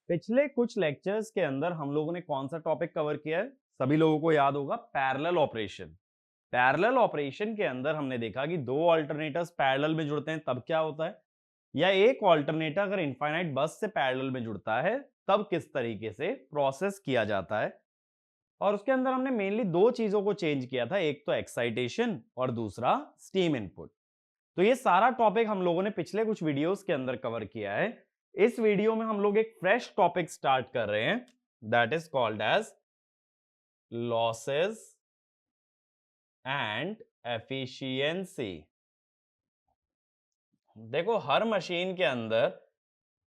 पिछले कुछ लेक्चर्स के अंदर हम लोगों ने कौन सा टॉपिक कवर किया है? सभी लोगों को याद होगा, पैरेलल ऑपरेशन। पैरेलल ऑपरेशन के अंदर हमने देखा कि दो ऑल्टरनेटर्स पैरेलल में जुड़ते हैं तब क्या होता है, या एक ऑल्टरनेटर अगर इनफाइनाइट बस से पैरेलल में जुड़ता है तब किस तरीके से प्रोसेस किया जाता है। और उसके अंदर हमने मेनली दो चीजों को चेंज किया था, एक तो एक्साइटेशन और दूसरा स्टीम इनपुट। तो ये सारा टॉपिक हम लोगों ने पिछले कुछ वीडियोस के अंदर कवर किया है। इस वीडियो में हम लोग एक फ्रेश टॉपिक स्टार्ट कर रहे हैं, that is called as losses and efficiency. देखो, हर मशीन के अंदर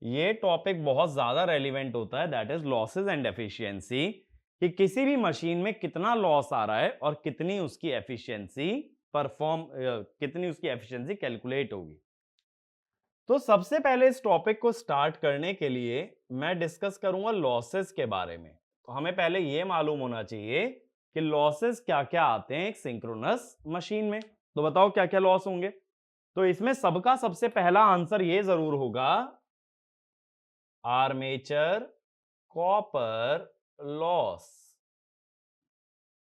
ये टॉपिक बहुत ज्यादा रेलिवेंट होता है, that is losses and efficiency, कि किसी भी मशीन में कितना लॉस आ रहा है और कितनी उसकी एफिशिएंसी कितनी उसकी एफिशिएंसी कैलकुलेट होगी। तो सबसे पहले इस टॉपिक को स्टार्ट करने के लिए मैं डिस्कस करूंगा लॉसेस के बारे में। तो हमें पहले यह मालूम होना चाहिए कि लॉसेस क्या क्या आते हैं एक सिंक्रोनस मशीन में। तो बताओ क्या क्या लॉस होंगे। तो इसमें सबका सबसे पहला आंसर ये जरूर होगा, आर्मेचर कॉपर लॉस,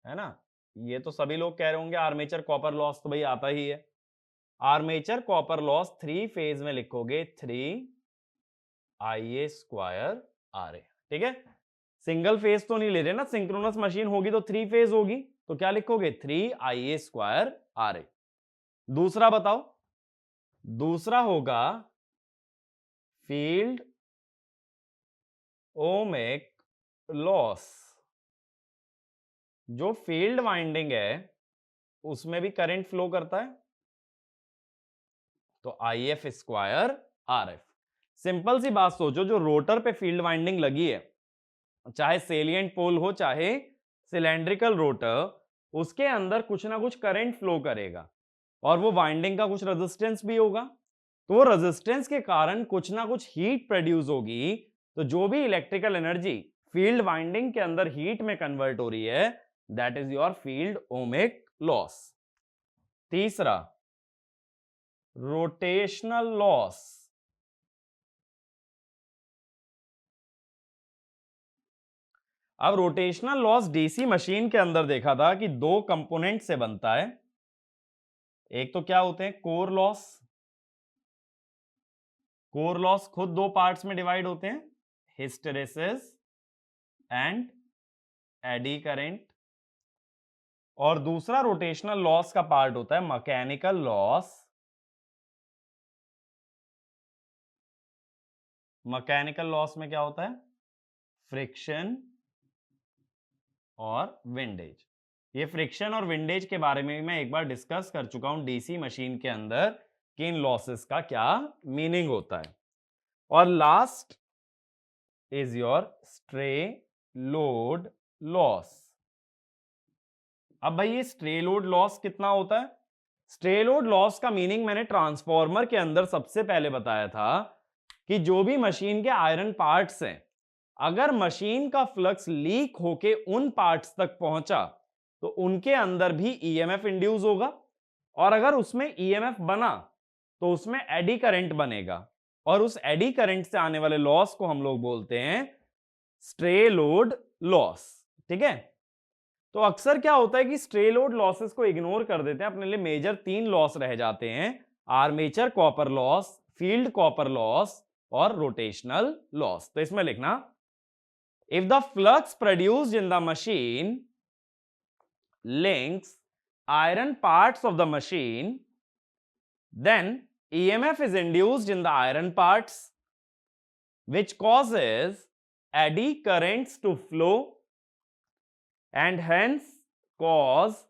है ना। ये तो सभी लोग कह रहे होंगे आर्मेचर कॉपर लॉस तो भाई आता ही है। Armature copper loss three phase में लिखोगे 3 IA² RA, ठीक है। सिंगल फेज तो नहीं ले रहे ना, सिंक्रोनस मशीन होगी तो थ्री फेज होगी, तो क्या लिखोगे 3 IA² RA। दूसरा बताओ, दूसरा होगा फील्ड ओमिक लॉस। जो फील्ड वाइंडिंग है उसमें भी करंट फ्लो करता है, तो IF² RF। सिंपल सी बात सोचो, जो रोटर पे फील्ड वाइंडिंग लगी है, चाहे सेलिएंट पोल हो चाहे सिलेंड्रिकल रोटर, उसके अंदर कुछ ना कुछ करंट फ्लो करेगा और वो वाइंडिंग का कुछ रेजिस्टेंस भी होगा। तो वो रेजिस्टेंस के कारण कुछ ना कुछ हीट प्रोड्यूस होगी। तो जो भी इलेक्ट्रिकल एनर्जी फील्ड वाइंडिंग के अंदर हीट में कन्वर्ट हो रही है, that is your field ohmic loss. तीसरा, रोटेशनल लॉस। अब रोटेशनल लॉस डीसी मशीन के अंदर देखा था कि दो कंपोनेंट से बनता है। एक तो क्या होते हैं, कोर लॉस। कोर लॉस खुद दो पार्ट्स में डिवाइड होते हैं, हिस्टेरेसिस एंड एडी करंट। और दूसरा रोटेशनल लॉस का पार्ट होता है मैकेनिकल लॉस। मैकेनिकल लॉस में क्या होता है, फ्रिक्शन और विंडेज। ये फ्रिक्शन और विंडेज के बारे में मैं एक बार डिस्कस कर चुका हूं डीसी मशीन के अंदर कि इन लॉसेस का क्या मीनिंग होता है। और last is your stray load loss. अब भाई ये स्ट्रे लोड लॉस कितना होता है? स्ट्रे लोड लॉस का मीनिंग मैंने ट्रांसफॉर्मर के अंदर सबसे पहले बताया था कि जो भी मशीन के आयरन पार्ट्स हैं, अगर मशीन का फ्लक्स लीक होके उन पार्ट्स तक पहुंचा तो उनके अंदर भी ईएमएफ इंड्यूस होगा, और अगर उसमें ईएमएफ बना तो उसमें एडी करंट बनेगा, और उस एडी करंट से आने वाले लॉस को हम लोग बोलते हैं स्ट्रे लोड लॉस, ठीक है। तो अक्सर क्या होता है कि स्ट्रे लोड लॉसेस को इग्नोर कर देते हैं, अपने लिए मेजर तीन लॉस रह जाते हैं, armature copper loss, field copper loss और रोटेशनल लॉस। तो इसमें लिखना, if the flux produced in the machine links iron parts of the machine, then EMF is induced in the iron parts, which causes eddy currents to flow and hence cause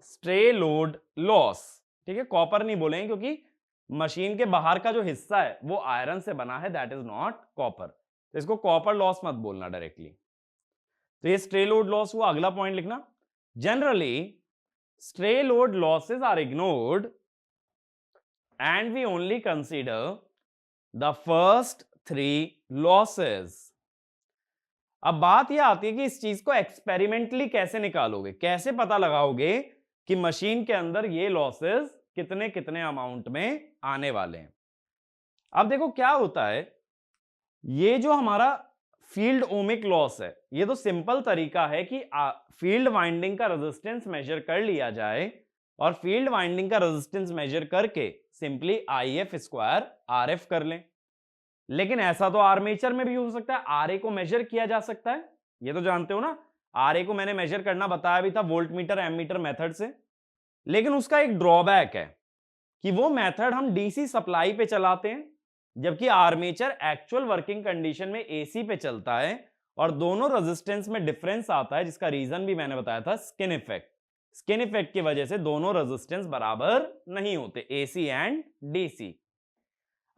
stray load loss। ठीक है, copper नहीं बोलेंगे क्योंकि machine के बाहर का जो हिस्सा है वो आयरन से बना है, दैट इज नॉट कॉपर, तो इसको कॉपर लॉस मत बोलना डायरेक्टली। तो ये स्ट्रे लोड लॉस हुआ। अगला पॉइंट लिखना, generally stray load losses are ignored and we only consider the first three losses. अब बात यह आती है कि इस चीज को एक्सपेरिमेंटली कैसे निकालोगे, कैसे पता लगाओगे कि मशीन के अंदर ये लॉसेस कितने कितने अमाउंट में आने वाले हैं। अब देखो क्या होता है, ये जो हमारा फील्ड ओमिक लॉस है, ये तो सिंपल तरीका है कि फील्ड वाइंडिंग का रेजिस्टेंस मेजर कर लिया जाए और फील्ड वाइंडिंग का रेजिस्टेंस मेजर करके सिंपली IF स्क्वायर RF कर लें। लेकिन ऐसा तो आर्मेचर में भी हो सकता है, RA को मेजर किया जा सकता है, ये तो जानते हो ना। RA को मैंने मेजर करना बताया भी था वोल्टमीटर एमीटर मेथड से। लेकिन उसका एक ड्रॉबैक है कि वो मेथड हम DC सप्लाई पे चलाते हैं, जबकि आर्मेचर एक्चुअल वर्किंग कंडीशन में AC पे चलता है और दोनों रेजिस्टेंस में डिफरेंस आता है, जिसका रीजन भी मैंने बताया था, स्किन इफेक्ट। स्किन इफेक्ट की वजह से दोनों रेजिस्टेंस बराबर नहीं होते, AC एंड DC।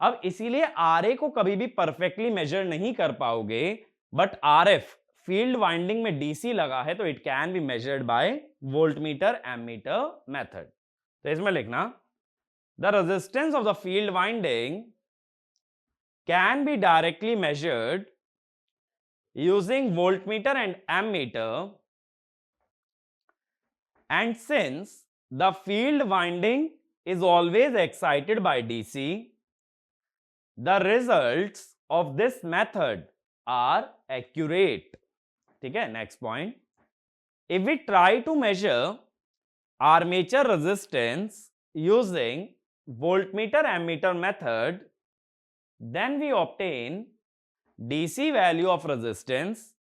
अब इसीलिए RA को कभी भी परफेक्टली मेजर नहीं कर पाओगे, बट RF फील्ड वाइंडिंग में DC लगा है तो it can be measured by voltmeter ammeter method. तो इसमें लिखना, the resistance of the field winding can be directly measured using voltmeter and ammeter, and since the field winding is always excited by DC, the results of this method are accurate. ठीक है, next point. If we try to measure armature resistance using voltmeter ammeter method, then we obtain DC value of resistance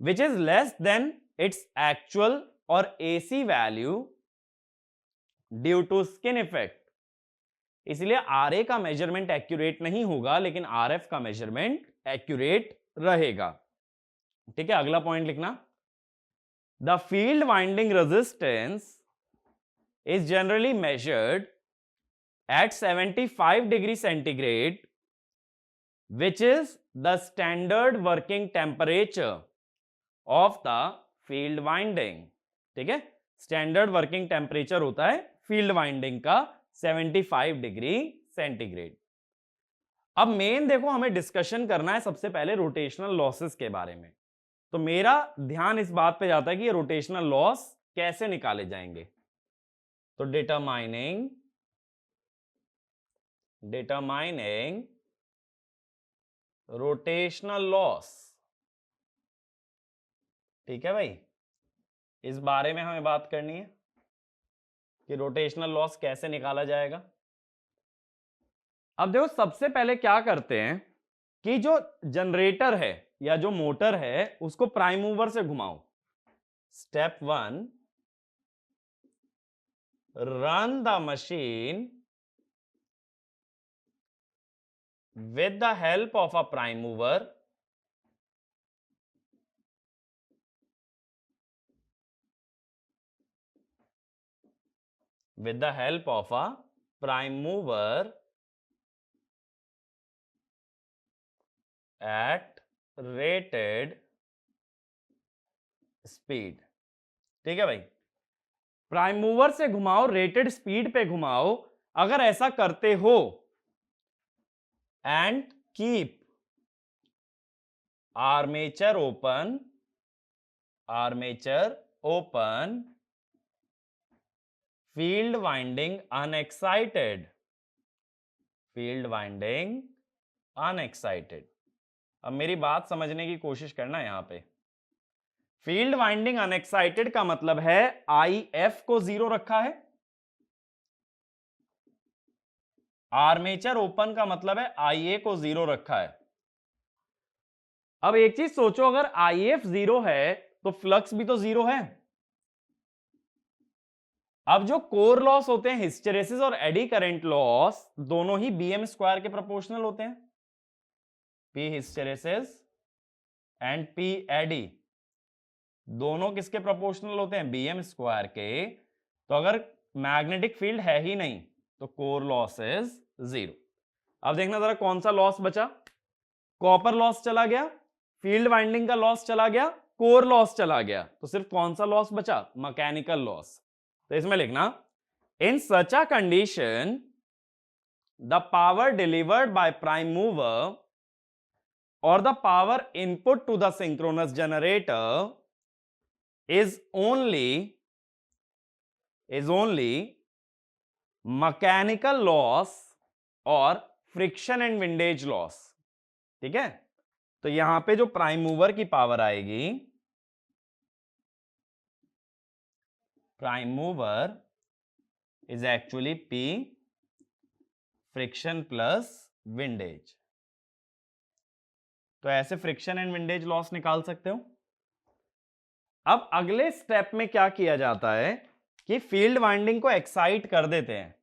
which is less than its actual or AC value due to skin effect. इसलिए RA का measurement accurate नहीं होगा, लेकिन RF का measurement accurate रहेगा। ठीक है, अगला पॉइंट लिखना, the field winding resistance is generally measured at 75 degree centigrade, which is the standard working temperature of the field winding. ठीक है, स्टैंडर्ड वर्किंग टेम्परेचर होता है फील्ड वाइंडिंग का 75 डिग्री सेंटीग्रेड। अब मेन देखो, हमें डिस्कशन करना है सबसे पहले रोटेशनल लॉसेस के बारे में। तो मेरा ध्यान इस बात पे जाता है कि ये रोटेशनल लॉस कैसे निकाले जाएंगे। तो डिटरमाइनिंग रोटेशनल लॉस, ठीक है भाई, इस बारे में हमें बात करनी है कि रोटेशनल लॉस कैसे निकाला जाएगा। अब देखो, सबसे पहले क्या करते हैं कि जो जनरेटर है या जो मोटर है उसको प्राइम मूवर से घुमाओ। Step 1, run the machine with the help of a prime mover at rated speed। ठीक है भाई, प्राइम मूवर से घुमाओ, रेटेड स्पीड पे घुमाओ। अगर ऐसा करते हो and keep armature open, field winding unexcited. अब मेरी बात समझने की कोशिश करना, यहां पे फील्ड वाइंडिंग अनएक्साइटेड का मतलब है IF को 0 रखा है, आर्मेचर ओपन का मतलब है IA को 0 रखा है। अब एक चीज सोचो, अगर IF 0 है तो फ्लक्स भी तो 0 है। अब जो कोर लॉस होते हैं, हिस्टेरेसिस और एडी करंट लॉस, दोनों ही BM स्क्वायर के प्रोपोर्शनल होते हैं। P hysteresis and P eddy दोनों किसके प्रोपोर्शनल होते हैं? BM स्क्वायर के। तो अगर मैग्नेटिक फील्ड है ही नहीं तो कोर लॉस इज 0। अब देखना जरा कौन सा लॉस बचा। कॉपर लॉस चला गया, फील्ड वाइंडिंग का लॉस चला गया, कोर लॉस चला गया, तो सिर्फ कौन सा लॉस बचा? Mechanical loss. तो इसमें लिखना, in such a condition the power delivered by prime mover or the power input to the synchronous generator is only mechanical loss or friction and windage loss. ठीक है, तो यहां पे जो प्राइम मूवर की पावर आएगी, prime mover is actually P friction plus windage. तो ऐसे फ्रिक्शन एंड विंडेज लॉस निकाल सकते हो। अब अगले स्टेप में क्या किया जाता है कि फील्ड वाइंडिंग को एक्साइट कर देते हैं।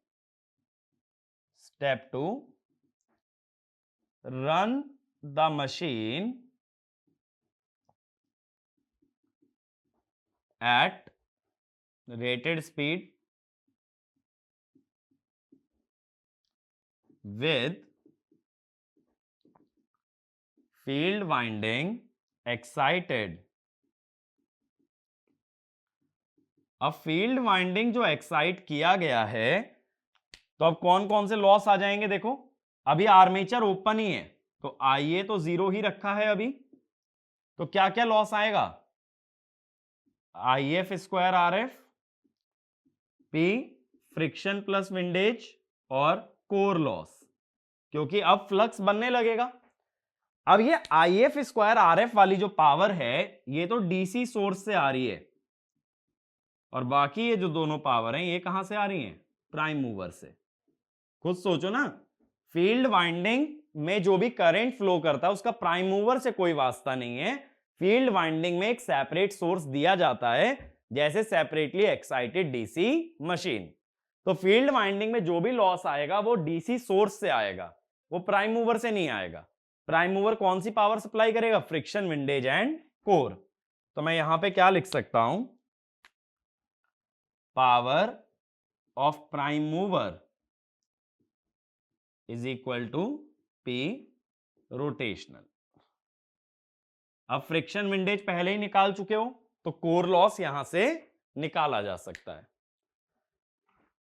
Step 2, run the machine eight rated speed with field winding excited। अब फील्ड वाइंडिंग जो एक्साइट किया गया है, तो अब कौन कौन से लॉस आ जाएंगे देखो। अभी आर्मेचर ओपन ही है, तो आईए तो 0 ही रखा है अभी, तो क्या क्या लॉस आएगा, IF square RF, P friction plus windage और कोर लॉस, क्योंकि अब फ्लक्स बनने लगेगा। अब ये IF स्क्वायर RF वाली जो पावर है, ये तो डीसी सोर्स से आ रही है, और बाकी ये जो दोनों पावर हैं ये कहां से आ रही हैं, प्राइम मूवर से। खुद सोचो ना, फील्ड वाइंडिंग में जो भी करंट फ्लो करता है उसका प्राइम मूवर से कोई वास्ता नहीं है। फील्ड वाइंडिंग में एक सेपरेट सोर्स दिया जाता है, जैसे सेपरेटली एक्साइटेड डीसी मशीन। तो फील्ड वाइंडिंग में जो भी लॉस आएगा वो डीसी सोर्स से आएगा, वो प्राइम मूवर से नहीं आएगा। प्राइम मूवर कौन सी पावर सप्लाई करेगा, फ्रिक्शन, विंडेज एंड कोर। तो मैं यहां पे क्या लिख सकता हूं, power of prime mover is equal to P rotational. अब फ्रिक्शन विंडेज पहले ही निकाल चुके हो, तो कोर लॉस यहां से निकाला जा सकता है।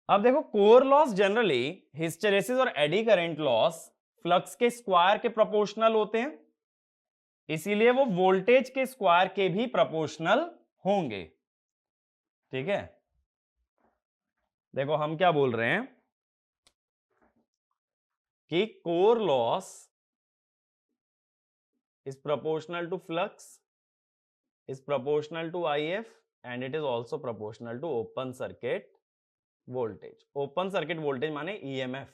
अब देखो, कोर लॉस जनरली हिस्टेरेसिस और एडी करंट लॉस फ्लक्स के स्क्वायर के प्रोपोर्शनल होते हैं, इसीलिए वो वोल्टेज के स्क्वायर के भी प्रोपोर्शनल होंगे। ठीक है, देखो हम क्या बोल रहे हैं कि core loss is proportional to flux, is proportional to IF, and it is also proportional to open circuit voltage। open circuit voltage माने EMF,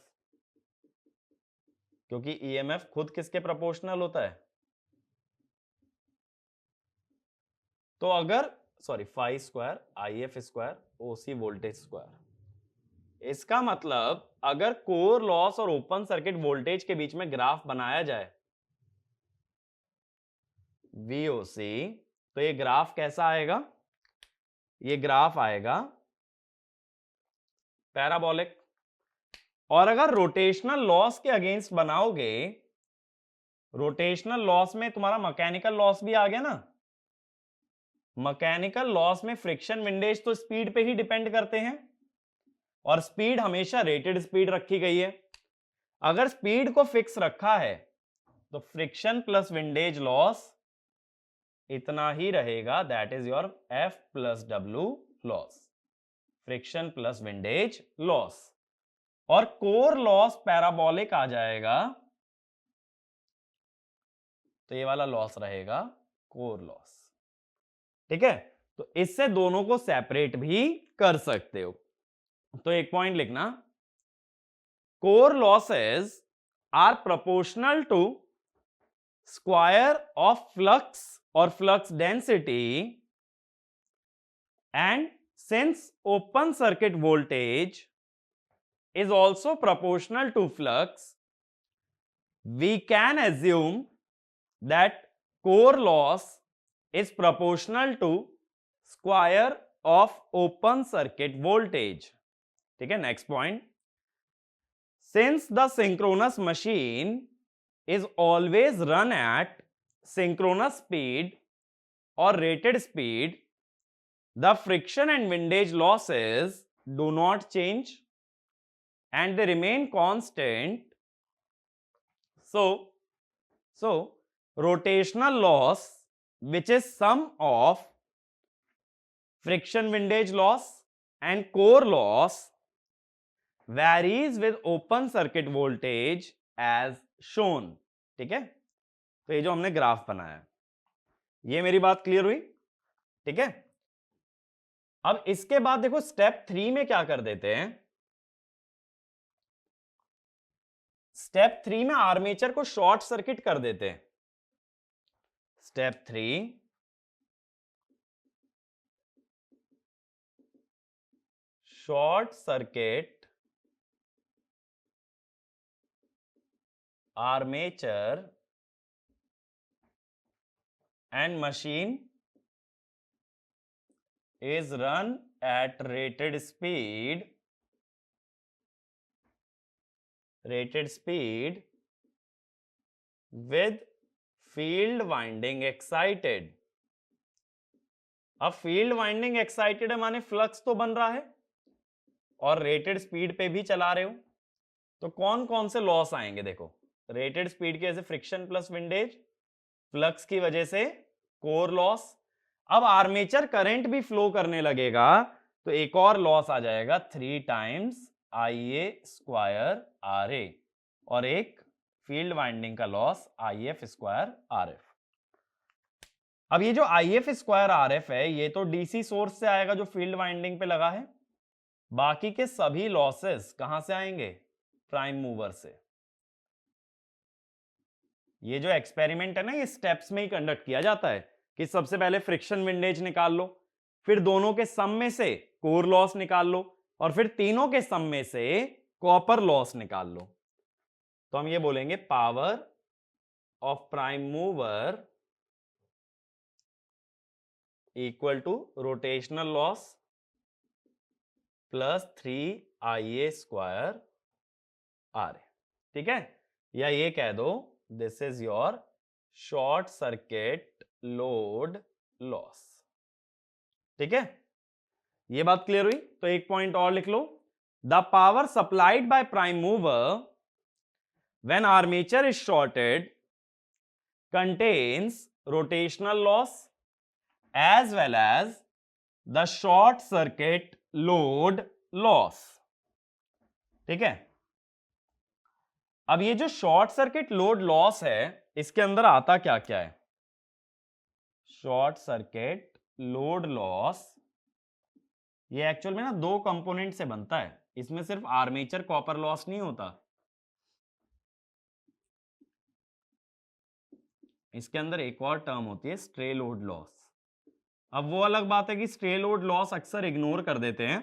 क्योंकि EMF खुद किसके प्रोपोर्शनल होता है, तो अगर phi square IF square OC voltage square. इसका मतलब अगर कोर लॉस और ओपन सर्किट वोल्टेज के बीच में ग्राफ बनाया जाए VOC, तो ये ग्राफ कैसा आएगा, ये ग्राफ आएगा पैराबोलिक। और अगर रोटेशनल लॉस के अगेंस्ट बनाओगे, रोटेशनल लॉस में तुम्हारा मैकेनिकल लॉस भी आ गया ना। मैकेनिकल लॉस में फ्रिक्शन, विंडेज तो स्पीड पे ही डिपेंड करते हैं, और स्पीड हमेशा रेटेड स्पीड रखी गई है। अगर स्पीड को फिक्स रखा है तो फ्रिक्शन प्लस विंडेज लॉस इतना ही रहेगा, that is your F plus W loss, friction plus windage loss. और कोर लॉस पैराबोलिक आ जाएगा, तो ये वाला लॉस रहेगा कोर लॉस। ठीक है, तो इससे दोनों को सेपरेट भी कर सकते हो। तो एक पॉइंट लिखना, core losses are proportional to square of flux और flux density, and since open circuit voltage is also proportional to flux, we can assume that core loss is proportional to square of open circuit voltage। ठीक है, next point, since the synchronous machine is always run at synchronous speed or rated speed, the friction and windage losses do not change and they remain constant। So rotational loss, which is sum of friction windage loss and core loss, varies with open circuit voltage as shown. ठीक है, तो ये जो हमने graph बनाया, ये मेरी बात क्लियर हुई? ठीक है, अब इसके बाद देखो स्टेप 3 में क्या कर देते हैं। स्टेप 3 में आर्मेचर को शॉर्ट सर्किट कर देते हैं। Step 3 short circuit armature and machine is run at rated speed with field winding excited। अब फील्ड वाइंडिंग एक्साइटेड है माने फ्लक्स तो बन रहा है और रेटेड स्पीड पे भी चला रहे हो, तो कौन कौन से लॉस आएंगे देखो। रेटेड स्पीड की वजह से फ्रिक्शन प्लस विंडेज, फ्लक्स की वजह से कोर लॉस। अब आर्मेचर करंट भी फ्लो करने लगेगा तो एक और लॉस आ जाएगा 3 टाइम्स IA² RA, और एक फील्ड वाइंडिंग का लॉस IF² RF। अब ये जो IF² RF है ये तो डीसी सोर्स से आएगा जो फील्ड वाइंडिंग पे लगा है, बाकी के सभी लॉसेस कहां से आएंगे? प्राइम मूवर से। ये जो एक्सपेरिमेंट है ना ये स्टेप्स में ही कंडक्ट किया जाता है कि सबसे पहले फ्रिक्शन विंडेज निकाल लो, फिर दोनों के सम में से कोर लॉस निकाल लो, और फिर तीनों के सम में से कॉपर लॉस निकाल लो। तो हम ये बोलेंगे power of prime mover equal to rotational loss plus 3IA² RA। ठीक है, या ये कह दो this is your short circuit load loss. ठीक है, ये बात क्लियर हुई? तो एक पॉइंट और लिख लो, the power supplied by prime mover when armature is shorted contains rotational loss as well as the short circuit load loss। ठीक है, अब ये जो शॉर्ट सर्किट लोड लॉस है इसके अंदर आता क्या क्या है? शॉर्ट सर्किट लोड लॉस ये एक्चुअल में ना 2 कंपोनेंट से बनता है, इसमें सिर्फ आर्मेचर कॉपर लॉस नहीं होता, इसके अंदर एक और टर्म होती है स्ट्रे लोड लॉस। अब वो अलग बात है कि स्ट्रे लोड लॉस अक्सर इग्नोर कर देते हैं,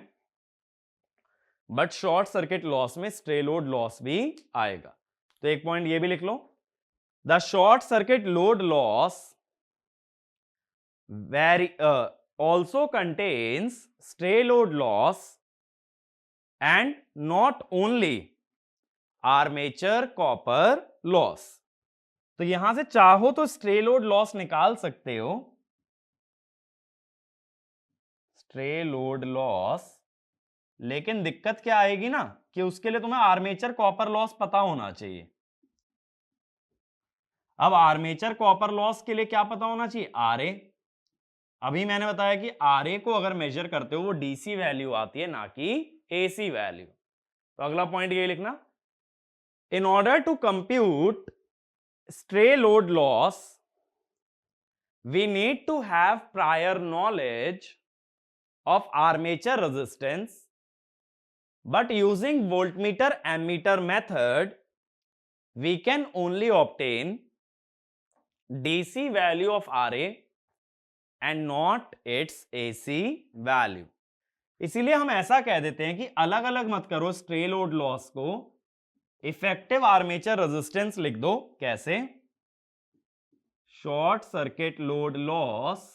बट शॉर्ट सर्किट लॉस में स्ट्रे लोड लॉस भी आएगा। तो एक पॉइंट ये भी लिख लो, the short circuit load loss very also contains stray load loss and not only armature copper loss. तो यहां से चाहो तो स्ट्रे लोड लॉस निकाल सकते हो, स्ट्रे लोड लॉस, लेकिन दिक्कत क्या आएगी ना कि उसके लिए तुम्हें आर्मेचर कॉपर लॉस पता होना चाहिए। अब आर्मेचर कॉपर लॉस के लिए क्या पता होना चाहिए? RA। अभी मैंने बताया कि RA को अगर मेजर करते हो वो DC वैल्यू आती है ना कि AC वैल्यू। तो अगला पॉइंट ये लिखना, in order to compute stray load loss we need to have prior knowledge of armature resistance, but using voltmeter ammeter method we can only obtain DC value of RA and not its AC value। इसीलिए हम ऐसा कह देते हैं कि अलग अलग मत करो स्ट्रे लोड लॉस को, इफेक्टिव आर्मेचर रेजिस्टेंस लिख दो। कैसे? Short circuit load loss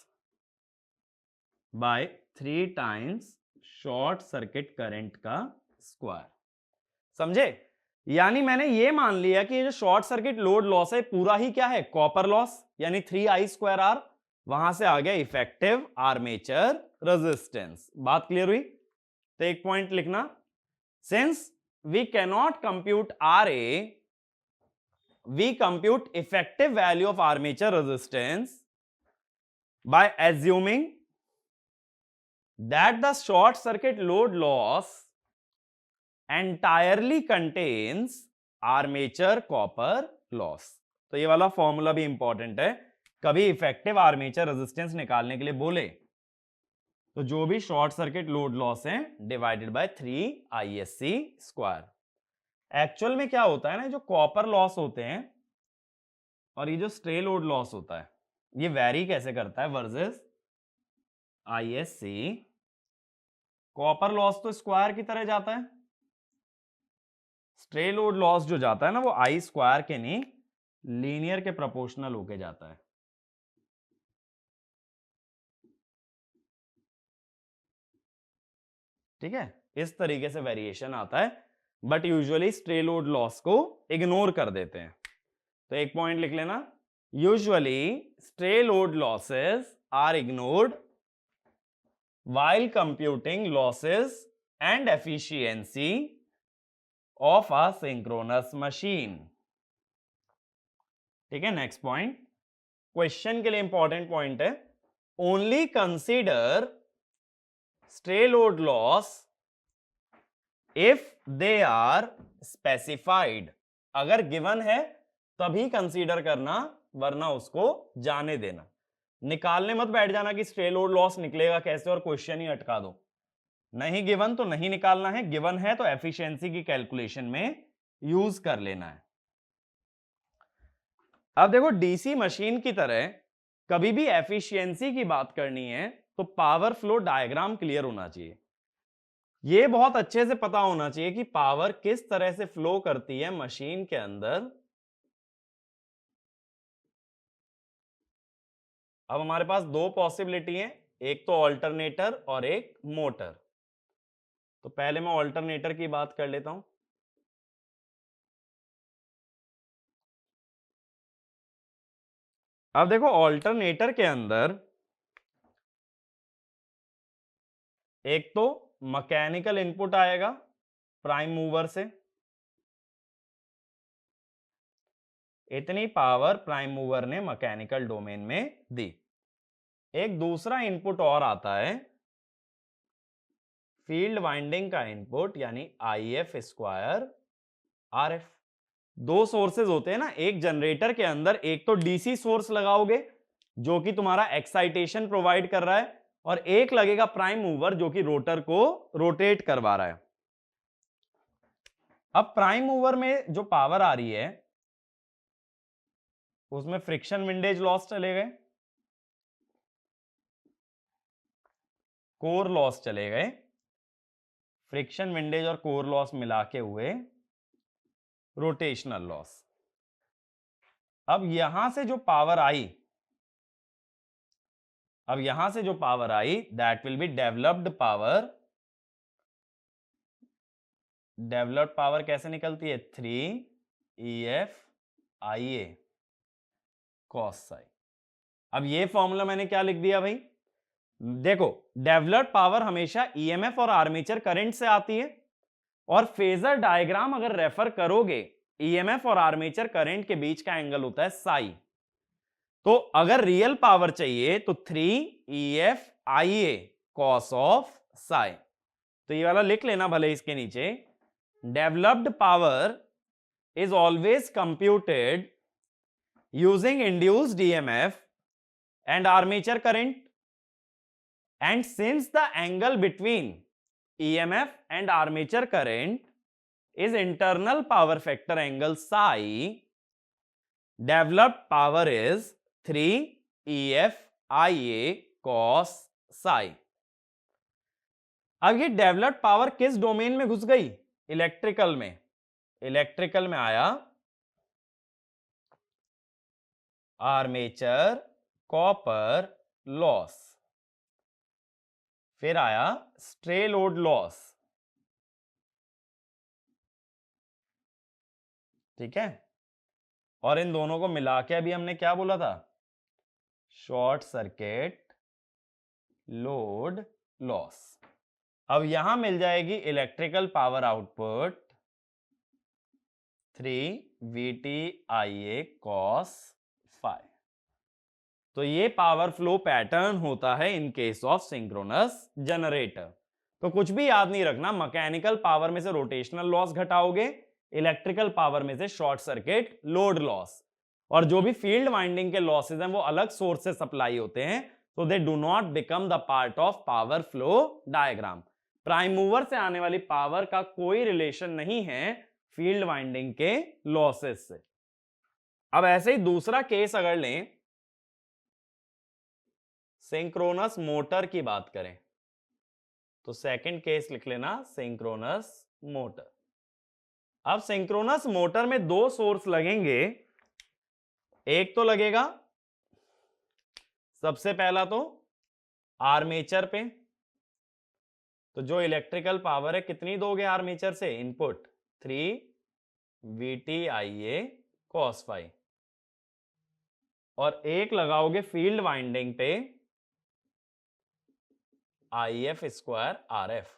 by 3 times short circuit current का स्क्वायर। समझे? यानी मैंने ये मान लिया कि ये जो शॉर्ट सर्किट लोड लॉस है पूरा ही क्या है? कॉपर लॉस, यानी 3I²R, वहां से आ गया इफेक्टिव आर्मेचर रेजिस्टेंस। बात क्लियर हुई? तो एक पॉइंट लिखना, since we cannot compute RA we compute effective value of armature resistance by assuming that the short circuit load loss entirely contains armature copper loss. तो ये वाला फॉर्मूला भी important है, कभी इफेक्टिव आर्मेचर रेजिस्टेंस निकालने के लिए बोले तो जो भी शॉर्ट सर्किट लोड लॉस है डिवाइडेड बाय 3 ISC²। एक्चुअल में क्या होता है ना, जो कॉपर लॉस होते हैं और ये जो स्ट्रे लोड लॉस होता है ये वैरी कैसे करता है वर्सेस ISC। कॉपर लॉस तो स्क्वायर की तरह जाता है, स्ट्रे लोड लॉस जो जाता है ना वो I² के नहीं लीनियर के प्रोपोर्शनल होके जाता है। ठीक है, इस तरीके से वेरिएशन आता है, but usually stray load loss को इग्नोर कर देते हैं। तो एक पॉइंट लिख लेना, usually stray load losses are ignored while computing losses and efficiency of a synchronous machine। ठीक है, नेक्स्ट पॉइंट क्वेश्चन के लिए इंपॉर्टेंट पॉइंट है, only consider stray load loss if they are specified. अगर गिवन है तभी कंसीडर करना, वरना उसको जाने देना। निकालने मत बैठ जाना कि स्ट्रे लोड लॉस निकलेगा कैसे और क्वेश्चन ही अटका दो। नहीं गिवन तो नहीं निकालना है, गिवन है तो एफिशिएंसी की कैलकुलेशन में यूज कर लेना है। अब देखो डीसी मशीन की तरह कभी भी एफिशिएंसी की बात करनी है तो पावर फ्लो डायग्राम क्लियर होना चाहिए। यह बहुत अच्छे से पता होना चाहिए कि पावर किस तरह से फ्लो करती है मशीन के अंदर। अब हमारे पास दो पॉसिबिलिटी है, एक तो ऑल्टरनेटर और एक मोटर। तो पहले मैं ऑल्टरनेटर की बात कर लेता हूं। अब देखो ऑल्टरनेटर के अंदर एक तो मैकेनिकल इनपुट आएगा प्राइम मूवर से, इतनी पावर प्राइम मूवर ने मैकेनिकल डोमेन में दी। एक दूसरा इनपुट और आता है फील्ड वाइंडिंग का इनपुट, यानी IF² RF। दो सोर्सेज होते हैं ना, एक जनरेटर के अंदर एक तो डीसी सोर्स लगाओगे जो कि तुम्हारा एक्साइटेशन प्रोवाइड कर रहा है, और एक लगेगा प्राइम मूवर जो कि रोटर को रोटेट करवा रहा है। अब प्राइम मूवर में जो पावर आ रही है उसमें फ्रिक्शन विंडेज लॉस चले गए, कोर लॉस चले गए, फ्रिक्शन विंडेज और कोर लॉस मिला के हुए रोटेशनल लॉस। अब यहां से जो power I, that will be developed power. Developed power कैसे निकलती है, 3EFIA cos psi। अब ये फॉर्मूला मैंने क्या लिख दिया भाई, देखो डेवलप्ड पावर हमेशा EMF और आर्मेचर करंट से आती है, और फेजर डायग्राम अगर रेफर करोगे EMF और आर्मेचर करंट के बीच का एंगल होता है साई। तो अगर रियल पावर चाहिए तो 3EFIA cos ऑफ साई। तो ये वाला लिख लेना भले इसके नीचे, developed power is always computed using induced EMF and armature current, and since the angle between EMF and armature current is internal power factor angle psi, developed power is 3EFIA cos psi। अब ये developed power किस domain में घुस गई, electrical में। Electrical में आया armature copper loss, फिर आया स्ट्रे लोड लॉस। ठीक है, और इन दोनों को मिला के अभी हमने क्या बोला था, शॉर्ट सर्किट लोड लॉस। अब यहां मिल जाएगी electrical power output 3VTIA cos phi। तो ये पावर फ्लो पैटर्न होता है in case of synchronous generator. तो कुछ भी याद नहीं रखना, मैकेनिकल पावर में से रोटेशनल लॉस घटाओगे, इलेक्ट्रिकल पावर में से शॉर्ट सर्किट लोड लॉस। और जो भी फील्ड वाइंडिंग के लॉसेज हैं वो अलग सोर्स से सप्लाई होते हैं, so they do not become the part of power flow diagram। Prime mover से आने वाली पावर का कोई रिलेशन नहीं है फील्ड वाइंडिंग के लॉसेस से। अब ऐसे ही दूसरा केस अगर लें, सिंक्रोनस मोटर की बात करें, तो सेकंड केस लिख लेना सिंक्रोनस मोटर। अब सिंक्रोनस मोटर में दो सोर्स लगेंगे। एक तो लगेगा सबसे पहला तो आर्मेचर पे, तो जो इलेक्ट्रिकल पावर है कितनी दोगे आर्मेचर से इनपुट, 3 VTIA cos phi। और एक लगाओगे फील्ड वाइंडिंग पे IF square RF।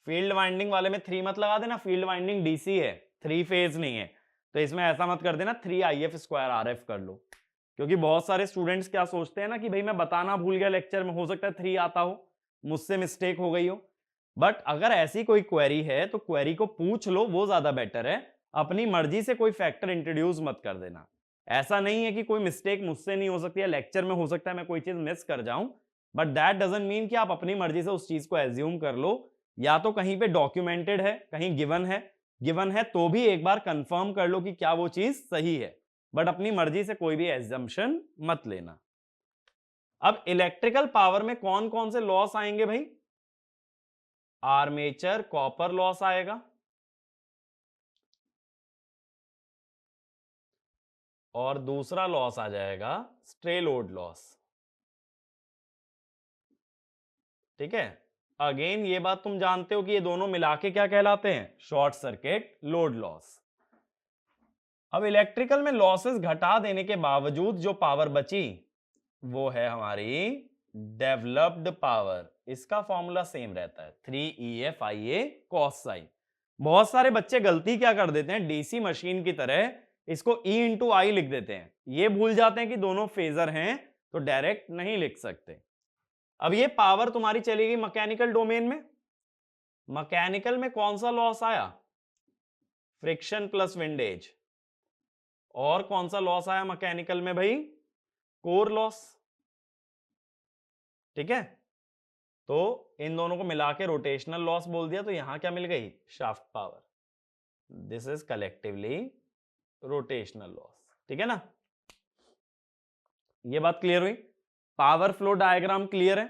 Field winding वाले में 3 मत लगा देना, फील्ड वाइंडिंग डीसी है, 3 फेज नहीं है, तो इसमें ऐसा मत कर देना 3 IF स्क्वायर RF कर लो। क्योंकि बहुत सारे स्टूडेंट्स क्या सोचते हैं ना कि भाई मैं बताना भूल गया लेक्चर में, हो सकता है 3 आता हो, मुझसे मिस्टेक हो गई हो। बट अगर ऐसी कोई क्वेरी है तो क्वेरी को पूछ लो, वो ज्यादा बेटर है। अपनी मर्जी से कोई फैक्टर इंट्रोड्यूस मत कर देना। ऐसा नहीं है कि कोई मिस्टेक मुझसे नहीं हो सकती है, लेक्चर में हो सकता है मैं कोई चीज मिस कर जाऊं, बट दैट डजंट मीन कि आप अपनी मर्जी से उस चीज को एज्यूम कर लो। या तो कहीं पे डॉक्यूमेंटेड है, कहीं गिवन है तो भी एक बार कंफर्म कर लो कि क्या वो चीज सही है, बट अपनी मर्जी से कोई भी एजम्पशन मत लेना। अब इलेक्ट्रिकल पावर में कौन कौन से लॉस आएंगे भाई, आर्मेचर कॉपर लॉस आएगा, और दूसरा लॉस आ जाएगा स्ट्रे लोड लॉस। ठीक है, अगेन ये बात तुम जानते हो कि ये दोनों मिला के क्या कहलाते हैं, शॉर्ट सर्किट लोड लॉस। अब इलेक्ट्रिकल में लॉसेस घटा देने के बावजूद जो पावर बची वो है हमारी डेवलप्ड पावर। इसका फॉर्मूला सेम रहता है 3EFIA cos psi। बहुत सारे बच्चे गलती क्या कर देते हैं, डीसी मशीन की तरह इसको E इंटू आई लिख देते हैं, ये भूल जाते हैं कि दोनों फेजर हैं तो डायरेक्ट नहीं लिख सकते। अब ये पावर तुम्हारी चलेगी मैकेनिकल डोमेन में। मैकेनिकल में कौन सा लॉस आया, फ्रिक्शन प्लस विंडेज। और कौन सा लॉस आया मैकेनिकल में भाई, कोर लॉस। ठीक है, तो इन दोनों को मिला के रोटेशनल लॉस बोल दिया, तो यहां क्या मिल गई, shaft power. This is collectively rotational loss. ठीक है ना, ये बात क्लियर हुई, पावर फ्लो डायग्राम क्लियर है।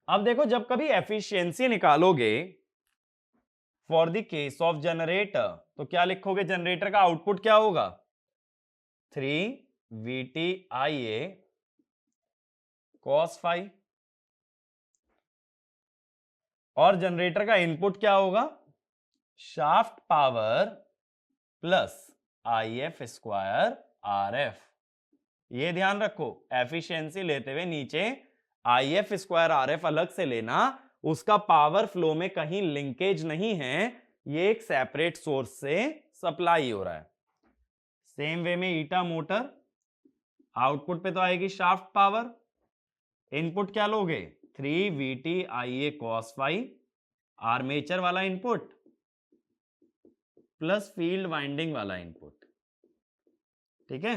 अब देखो जब कभी एफिशिएंसी निकालोगे for the case of generator, तो क्या लिखोगे, जनरेटर का आउटपुट क्या होगा, 3 VTIA cos phi, और जनरेटर का इनपुट क्या होगा, shaft power plus IF square RF। ये ध्यान रखो, एफिशिएंसी लेते हुए नीचे IF स्क्वायर RF अलग से लेना, उसका पावर फ्लो में कहीं लिंकेज नहीं है, ये एक सेपरेट सोर्स से सप्लाई हो रहा है। सेम वे में ईटा मोटर, आउटपुट पे तो आएगी शाफ्ट पावर, इनपुट क्या लोगे, 3 VTIA cos phi, आर्मेचर वाला इनपुट प्लस फील्ड वाइंडिंग वाला इनपुट। ठीक है,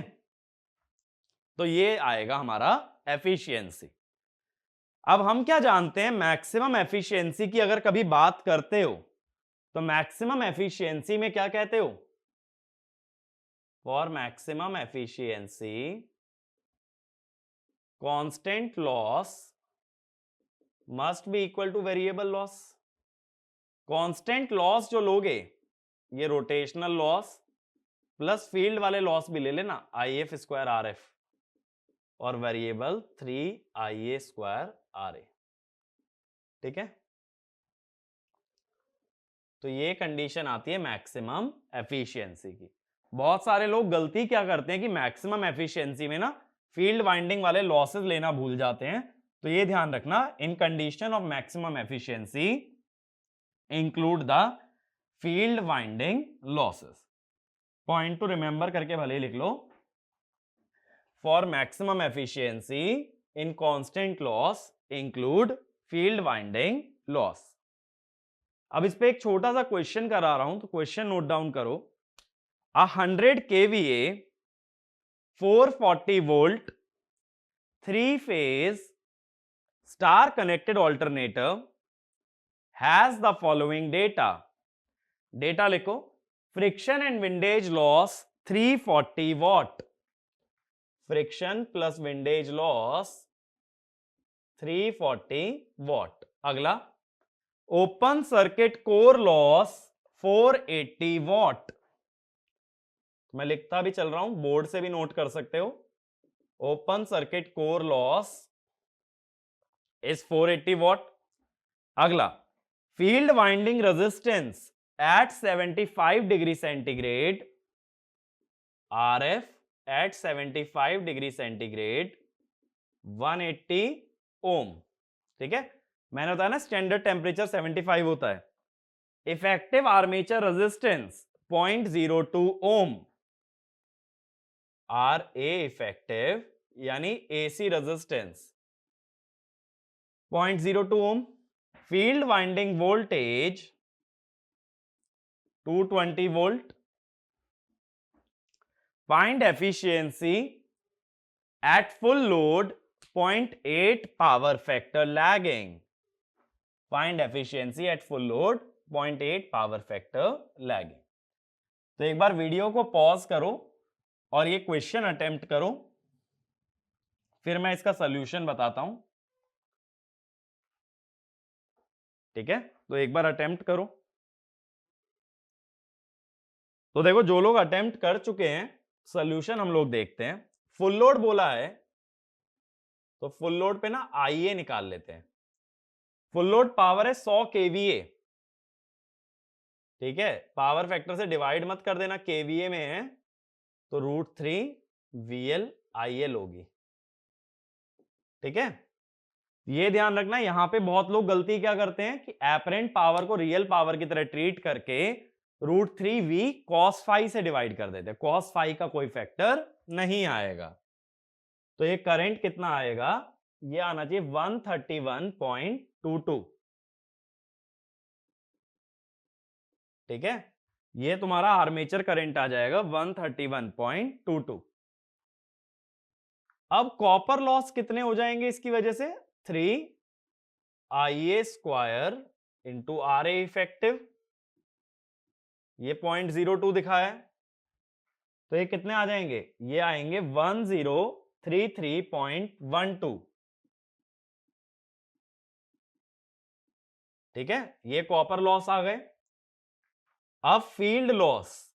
तो ये आएगा हमारा एफिशिएंसी। अब हम क्या जानते हैं, मैक्सिमम एफिशिएंसी की अगर कभी बात करते हो तो मैक्सिमम एफिशिएंसी में क्या कहते हो, for maximum efficiency constant loss must be equal two variable loss. Constant loss जो लोगे, ये रोटेशनल लॉस प्लस फील्ड वाले लॉस भी ले लेना, IF स्क्वायर RF, और वेरिएबल 3IA स्क्वायर RA। ठीक है, तो ये कंडीशन आती है मैक्सिमम एफिशिएंसी की। बहुत सारे लोग गलती क्या करते हैं कि मैक्सिमम एफिशिएंसी में ना फील्ड वाइंडिंग वाले लॉसेस लेना भूल जाते हैं, तो ये ध्यान रखना, in condition of maximum efficiency include the field winding losses. Point to remember करके भले ही लिख लो, for maximum efficiency in constant loss include field winding loss. अब इस पे एक छोटा सा क्वेश्चन करा रहा हूं, तो क्वेश्चन नोट डाउन करो। 100 kVA 440 volt 3 phase star connected alternator has the following data. Data लिखो। Friction and windage loss 340 watt, friction plus windage loss 340 watt. अगला, open circuit core loss 480 watt. मैं लिखता भी चल रहा हूं, बोर्ड से भी नोट कर सकते हो। Open circuit core loss is 480 watt. अगला, field winding resistance at 75 degree centigrade, RF at 75 degree centigrade 180 ओम। ठीक है, मैंने बताया ना स्टैंडर्ड टेम्परेचर 75 होता है। Effective armature resistance 0.02 ohm. R A effective यानी AC resistance 0.02 ohm. Field winding voltage 220 volt. Find efficiency at full load 0.8 power factor lagging. Find efficiency at full load 0.8 power factor lagging. तो एक बार video को pause करो और ये question attempt करो, फिर मैं इसका सॉल्यूशन बताता हूं। ठीक है, तो एक बार अटेम्प्ट करो। तो देखो, जो लोग अटेम्प्ट कर चुके हैं, सॉल्यूशन हम लोग देखते हैं। फुल लोड बोला है, तो फुल लोड पे ना आईए निकाल लेते हैं। फुल लोड पावर है 100 केवीए। ठीक है, पावर फैक्टर से डिवाइड मत कर देना, केवीए में है तो √3 VL IL होगी। ठीक है, ये ध्यान रखना। यहां पे बहुत लोग गलती क्या करते हैं कि एपरेंट पावर को रियल पावर की तरह ट्रीट करके √3V cos phi से डिवाइड कर देते हैं। cos phi का कोई फैक्टर नहीं आएगा, तो ये करंट कितना आएगा, ये आना चाहिए 131.22। ठीक है, ये तुम्हारा आर्मेचर करंट आ जाएगा 131.22। अब कॉपर लॉस कितने हो जाएंगे इसकी वजह से, 3IA² इंटू RA इफेक्टिव, ये 0.02 दिखाया है, तो ये कितने आ जाएंगे, ये आएंगे 1033.12। ठीक है, ये कॉपर लॉस आ गए। अब फील्ड लॉस,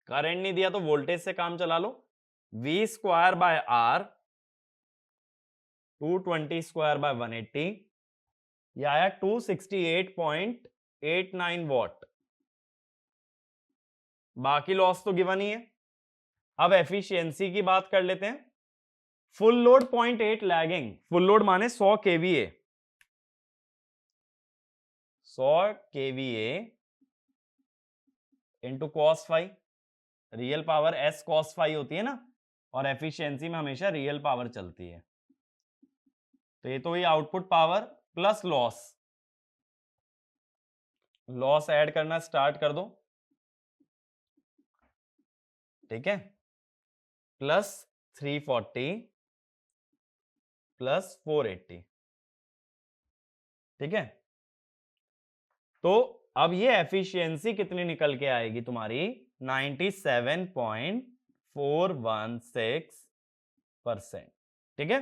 करंट नहीं दिया तो वोल्टेज से काम चला लो। V² बाय R 220² बाय 180, ये आया 268.89 वॉट। बाकी लॉस तो गिवन ही है। अब एफिशिएंसी की बात कर लेते हैं। Full load 0.8 lagging, full load माने 100 kVA, 100 kVA into cos phi, real power S cos phi होती है ना, और एफिशिएंसी में हमेशा रियल पावर चलती है। तो ये तो ये output power plus loss, loss add करना स्टार्ट कर दो। ठीक है, प्लस 340 प्लस 480। ठीक है, तो अब ये एफिशिएंसी कितनी निकल के आएगी तुम्हारी, 97.416%। ठीक है,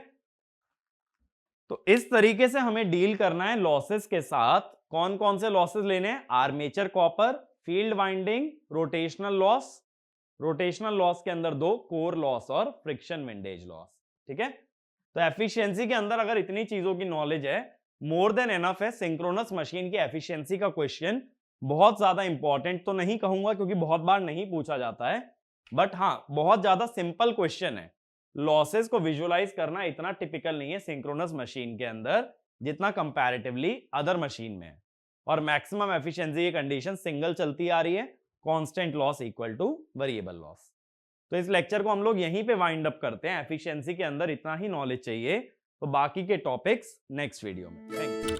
तो इस तरीके से हमें डील करना है लॉसेस के साथ। कौन कौन से लॉसेस लेने हैं, armature copper, field winding, rotational loss. Rotational loss के अंदर दो, कोर लॉस और फ्रिक्शन विंडेज लॉस। ठीक है, तो एफिशिएंसी के अंदर अगर इतनी चीजों की नॉलेज है, मोर देन एनफ है। सिंक्रोनस मशीन की एफिशिएंसी का क्वेश्चन बहुत ज्यादा इंपॉर्टेंट तो नहीं कहूंगा क्योंकि बहुत बार नहीं पूछा जाता है, बट हाँ बहुत ज्यादा सिंपल क्वेश्चन है। लॉसेस को विजुअलाइज करना इतना टिपिकल नहीं है सिंक्रोनस मशीन के अंदर जितना कंपैरेटिवली अदर मशीन में है। और मैक्सिमम एफिशिएंसी की कंडीशन सिंगल चलती आ रही है, constant loss equal two variable loss. तो इस लेक्चर को हम लोग यहीं पे वाइंड अप करते हैं। एफिशिएंसी के अंदर इतना ही नॉलेज चाहिए, तो बाकी के टॉपिक्स नेक्स्ट वीडियो में। Thank you.